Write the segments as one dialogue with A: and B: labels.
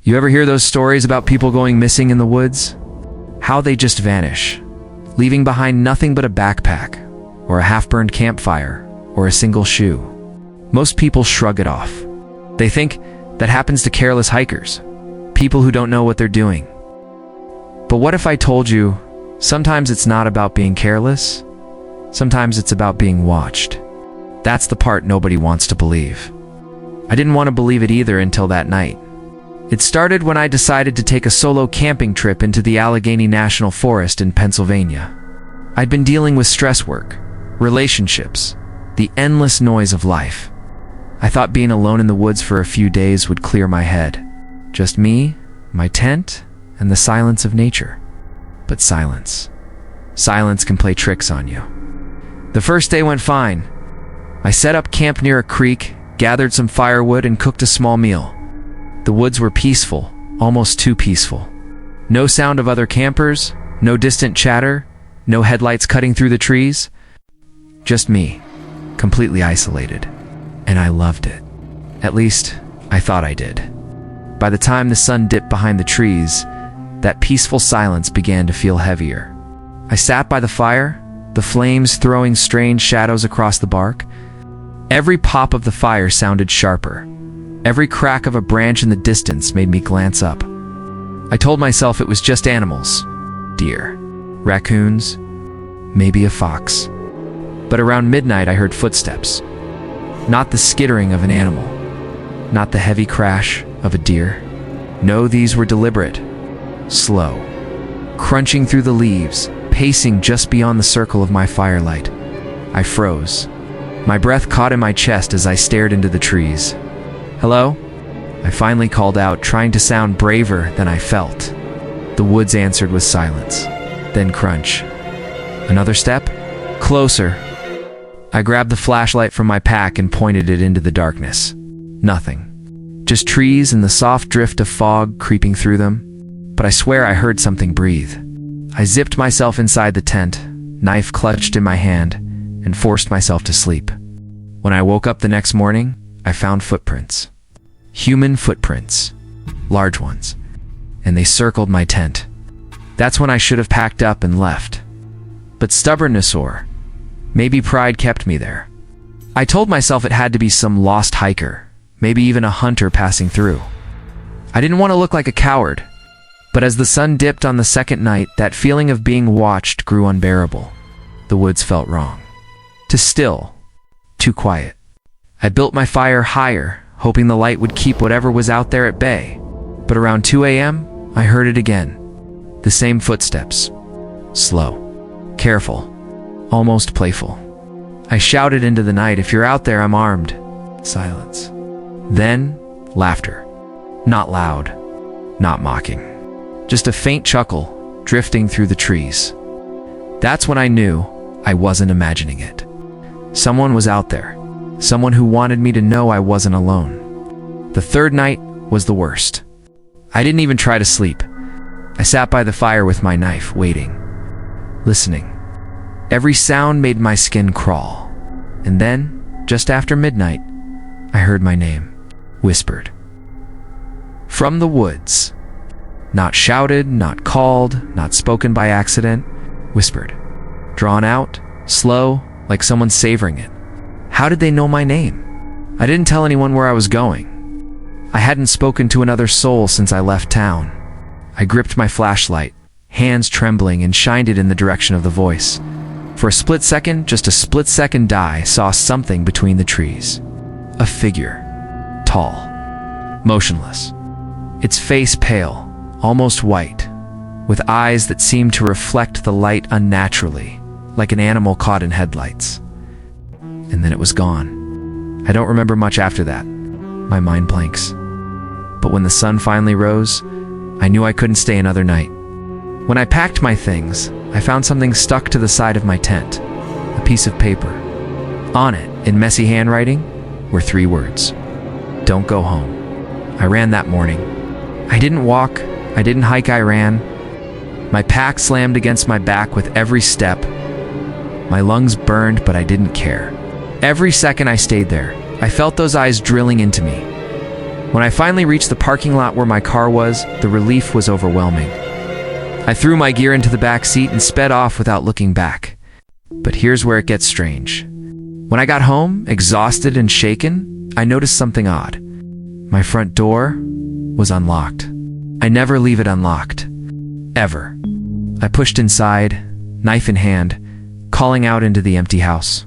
A: You ever hear those stories about people going missing in the woods? How they just vanish, leaving behind nothing but a backpack, or a half-burned campfire, or a single shoe. Most people shrug it off. They think that happens to careless hikers, people who don't know what they're doing. But what if I told you, sometimes it's not about being careless, sometimes it's about being watched. That's the part nobody wants to believe. I didn't want to believe it either until that night. It started when I decided to take a solo camping trip into the Allegheny National Forest in Pennsylvania. I'd been dealing with stress work, relationships, the endless noise of life. I thought being alone in the woods for a few days would clear my head. Just me, my tent, and the silence of nature. But silence can play tricks on you. The first day went fine. I set up camp near a creek, gathered some firewood, and cooked a small meal. The woods were peaceful, almost too peaceful. No sound of other campers, no distant chatter, no headlights cutting through the trees. Just me, completely isolated. And I loved it. At least, I thought I did. By the time the sun dipped behind the trees, that peaceful silence began to feel heavier. I sat by the fire, the flames throwing strange shadows across the bark. Every pop of the fire sounded sharper. Every crack of a branch in the distance made me glance up. I told myself it was just animals. Deer, raccoons, maybe a fox. But around midnight I heard footsteps. Not the skittering of an animal. Not the heavy crash of a deer. No, these were deliberate. Slow. Crunching through the leaves, pacing just beyond the circle of my firelight. I froze. My breath caught in my chest as I stared into the trees. "Hello?" I finally called out, trying to sound braver than I felt. The woods answered with silence, then crunch. Another step? Closer. I grabbed the flashlight from my pack and pointed it into the darkness. Nothing. Just trees and the soft drift of fog creeping through them. But I swear I heard something breathe. I zipped myself inside the tent, knife clutched in my hand, and forced myself to sleep. When I woke up the next morning, I found footprints. Human footprints. Large ones. And they circled my tent. That's when I should have packed up and left. But stubbornness, or maybe pride, kept me there. I told myself it had to be some lost hiker, maybe even a hunter passing through. I didn't want to look like a coward. But as the sun dipped on the second night, that feeling of being watched grew unbearable. The woods felt wrong. Too still. Too quiet. I built my fire higher, hoping the light would keep whatever was out there at bay. But around 2 a.m., I heard it again. The same footsteps. Slow. Careful. Almost playful. I shouted into the night, "If you're out there, I'm armed." Silence. Then, laughter. Not loud. Not mocking. Just a faint chuckle drifting through the trees. That's when I knew I wasn't imagining it. Someone was out there. Someone who wanted me to know I wasn't alone. The third night was the worst. I didn't even try to sleep. I sat by the fire with my knife, waiting, listening. Every sound made my skin crawl. And then, just after midnight, I heard my name, whispered. From the woods. Not shouted, not called, not spoken by accident, whispered. Drawn out, slow, like someone savoring it. How did they know my name? I didn't tell anyone where I was going. I hadn't spoken to another soul since I left town. I gripped my flashlight, hands trembling, and shined it in the direction of the voice. For a split second, just a split second, I saw something between the trees. A figure. Tall. Motionless. Its face pale, almost white, with eyes that seemed to reflect the light unnaturally, like an animal caught in headlights. And then it was gone. I don't remember much after that. My mind blanks. But when the sun finally rose, I knew I couldn't stay another night. When I packed my things, I found something stuck to the side of my tent, a piece of paper. On it, in messy handwriting, were 3 words. Don't go home. I ran that morning. I didn't walk, I didn't hike, I ran. My pack slammed against my back with every step. My lungs burned, but I didn't care. Every second I stayed there, I felt those eyes drilling into me. When I finally reached the parking lot where my car was, the relief was overwhelming. I threw my gear into the back seat and sped off without looking back. But here's where it gets strange. When I got home, exhausted and shaken, I noticed something odd. My front door was unlocked. I never leave it unlocked. Ever. I pushed inside, knife in hand, calling out into the empty house.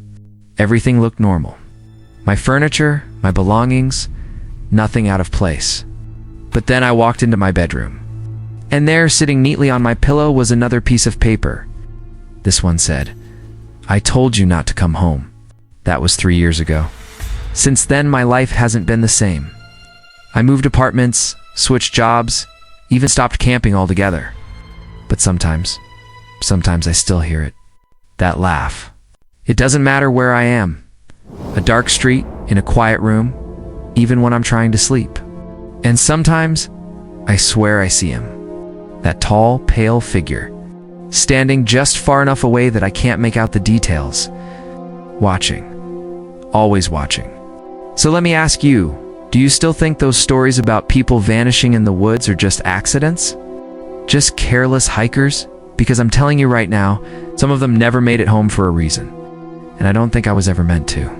A: Everything looked normal. My furniture, my belongings, nothing out of place. But then I walked into my bedroom. And there, sitting neatly on my pillow, was another piece of paper. This one said, "I told you not to come home." That was 3 years ago. Since then, my life hasn't been the same. I moved apartments, switched jobs, even stopped camping altogether. But sometimes I still hear it. That laugh. It doesn't matter where I am. A dark street, in a quiet room, even when I'm trying to sleep. And sometimes, I swear I see him. That tall, pale figure, standing just far enough away that I can't make out the details. Watching. Always watching. So let me ask you, do you still think those stories about people vanishing in the woods are just accidents? Just careless hikers? Because I'm telling you right now, some of them never made it home for a reason. And I don't think I was ever meant to.